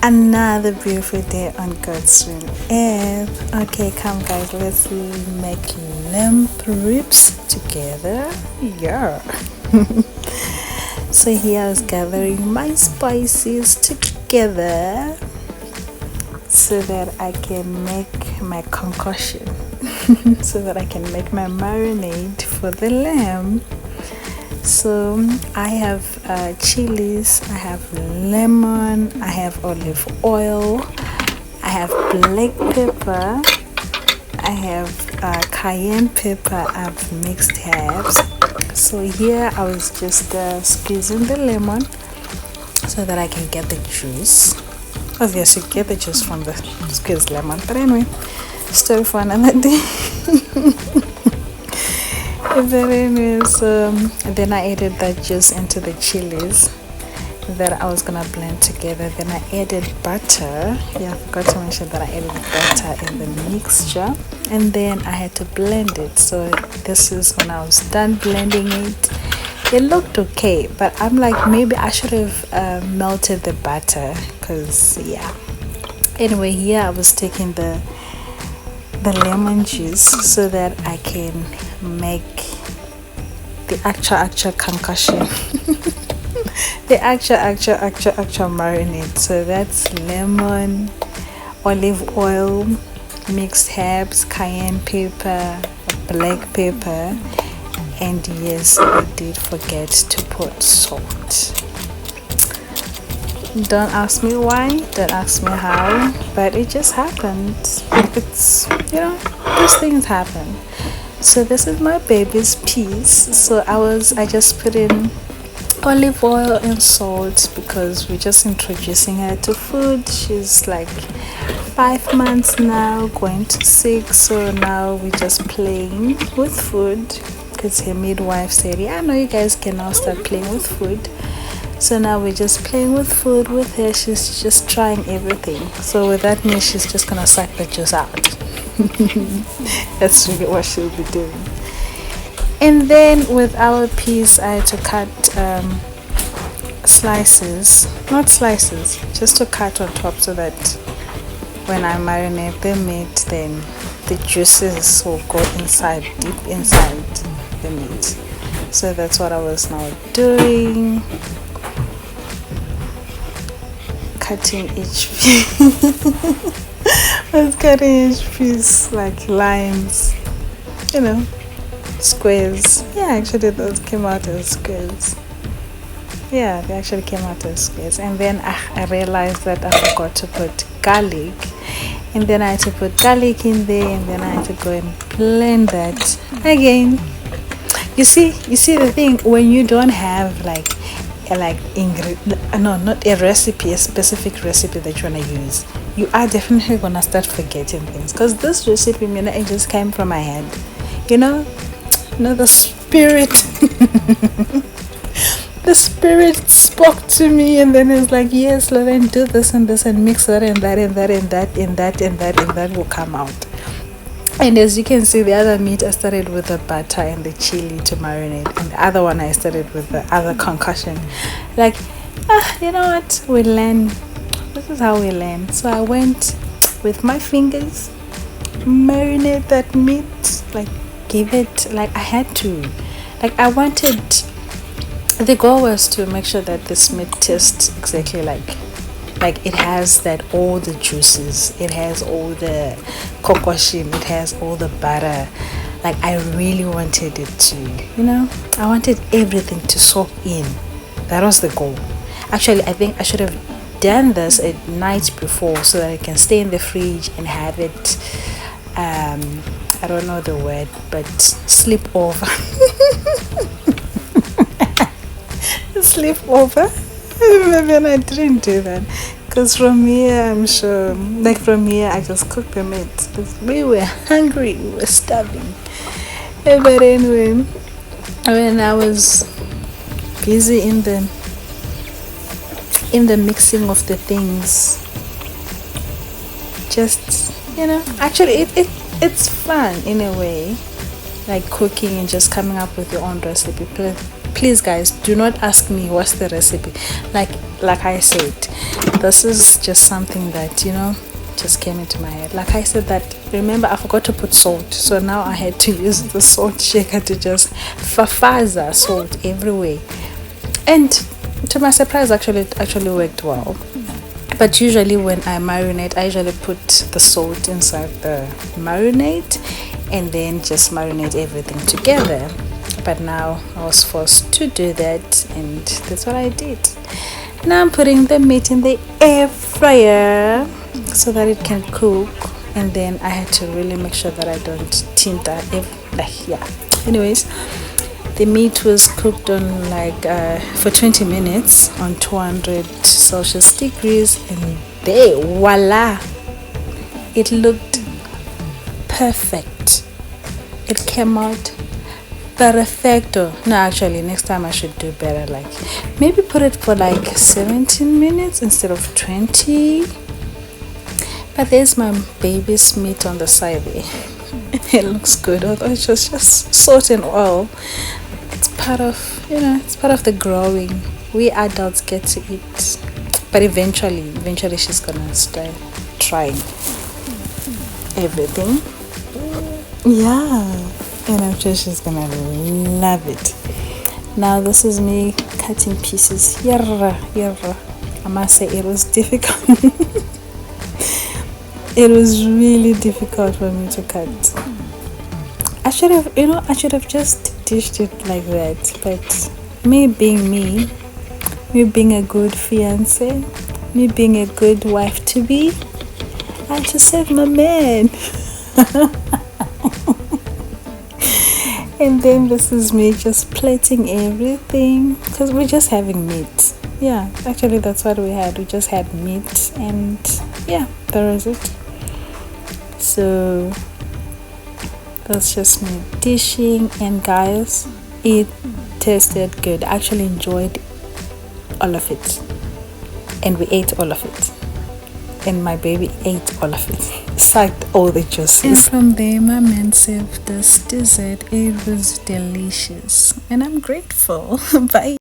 Another beautiful day on God's green earth. Okay, come guys, let's make lamb ribs together. Yeah. So here I was gathering my spices together so that I can make my concoction. So that I can make my marinade for the lamb. So I have chilies, I have lemon, I have olive oil, I have black pepper, I have cayenne pepper, I've mixed herbs. So here I was just squeezing the lemon so that I can get the juice. Obviously get the juice from the squeezed lemon, but anyway, story for another day. But anyways, then I added that juice into the chilies that I was gonna blend together. Then I added butter. Yeah, I forgot to mention that I added butter in the mixture, and then I had to blend it. So this is when I was done blending it. It looked okay, but I'm like, maybe I should have melted the butter, because yeah. Anyway, here I was taking the lemon juice so that I can make the actual concoction. The actual marinade. So that's lemon, olive oil, mixed herbs, cayenne pepper, black pepper, and yes, I did forget to put salt. Don't ask me why, don't ask me how, but it just happened. It's, those things happen. So this is my baby's piece. So I just put in olive oil and salt because we're just introducing her to food. She's like 5 months now, going to 6. So now we're just playing with food because her midwife said, yeah, I know you guys can now start playing with food. So now we're just playing with food with her. She's just trying everything. So with that means she's just gonna suck the juice out. That's really what she'll be doing. And then with our piece, I had to cut slices, not slices, just to cut on top so that when I marinate the meat, then the juices will go inside, deep inside the meat. So that's what I was now doing. Cutting each piece. I was cutting each piece like lines, squares. Yeah, actually those came out as squares. Yeah, they actually came out as squares. And then I realized that I forgot to put garlic, and then I had to put garlic in there, and then I had to go and blend that again. You see the thing, when you don't have like not a recipe, a specific recipe that you want to use, you are definitely gonna start forgetting things. Because this recipe, it just came from my head, the spirit the spirit spoke to me, and then it's like, yes, let them do this and this and mix that and that and that and that and that and that and that will come out. And as you can see, the other meat I started with the butter and the chili to marinate, and the other one I started with the other concussion. Like, you know what? We learn. This is how we learn. So I went with my fingers, marinate that meat, like give it, like I had to. Like I wanted, the goal was to make sure that this meat tastes exactly like it has that, all the juices, it has all the concoction, it has all the butter. Like I really wanted it to, I wanted everything to soak in. That was the goal. Actually, I think I should have done this a night before so that I can stay in the fridge and have it, I don't know the word, but sleep over. Sleep over. Maybe I didn't do that, because from here I'm sure, like from here I just cooked the meat because we were hungry, we were starving. But anyway, when I was busy in the mixing of the things, just actually it's fun in a way, like cooking and just coming up with your own recipe. Please guys, do not ask me what's the recipe. Like I said, this is just something that, just came into my head. Like I said, that remember I forgot to put salt, so now I had to use the salt shaker to just fafaza salt everywhere. And to my surprise, it actually worked well. But usually when I marinate, I usually put the salt inside the marinade and then just marinate everything together. But now I was forced to do that, and that's what I did. Now I'm putting the meat in the air fryer so that it can cook, and then I had to really make sure that I don't tint that. Anyways, the meat was cooked on for 20 minutes on 200 Celsius degrees, and there, voila, it looked perfect. It came out perfecto. No, actually, next time I should do better. Maybe put it for 17 minutes instead of 20. But there's my baby's meat on the side there. It looks good, although it's just salt and oil. It's part of, it's part of the growing. We adults get to eat, but eventually she's gonna start trying everything. Yeah. And I'm sure she's gonna love it. Now this is me cutting pieces. I must say it was difficult. It was really difficult for me to cut. I should have just dished it like that. But me being a good fiance, me being a good wife to be, I had to save my man. And then this is me just plating everything, because we're just having meat. Yeah, actually that's what we had. We just had meat, and yeah, that was it. So that's just me dishing, and guys, it tasted good. I actually enjoyed all of it, and we ate all of it. And my baby ate all of it, sucked all the juices. And from there, my man served this dessert. It was delicious, and I'm grateful. Bye.